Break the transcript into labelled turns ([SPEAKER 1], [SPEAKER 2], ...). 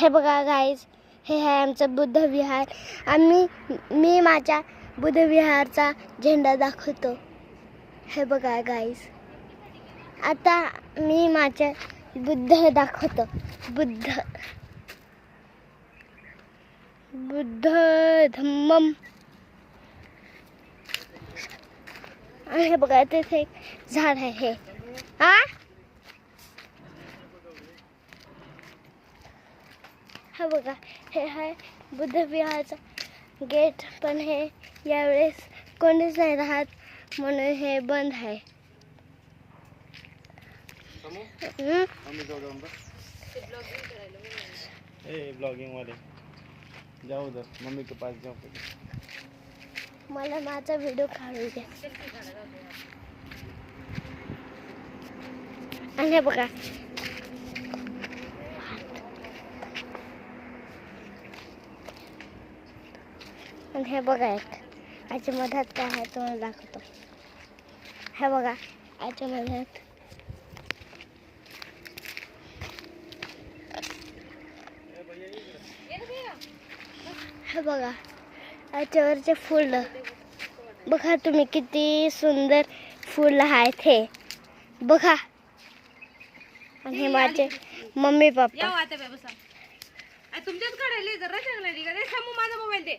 [SPEAKER 1] हे बघा गाईज, हे आहे आमचं बुद्ध विहार. मी माझ्या बुद्ध विहारचा झेंडा दाखवतो. हे बघा गाईज, आता मी माझ्या बुद्ध दाखवतो. बुद्ध धम्मम. आणि हे बघा तिथे एक झाड आहे. हा बघा, हे आहे बुद्ध विहारचा गेट. पण हे यावेळेस कोणीच नाही राहत म्हणून हे बंद आहे.
[SPEAKER 2] ब्लॉगिंग वाले जाओ उधर, मम्मी के पास जाओ.
[SPEAKER 1] मला माझा व्हिडिओ काढू द्या. आणि हे बघा, आणि हे बघा एक याच्या मध्यात काय आहे तुम्हाला दाखवतो. हे बघा याच्या मध्यात हे बघा याच्यावरचे फुल बघा तुम्ही, किती सुंदर फुल आहेत हे बघा. आणि हे माझे मम्मी पप्पा.
[SPEAKER 3] तुमच्याच काढायला जरा चांगला माझा मोबाईल दे.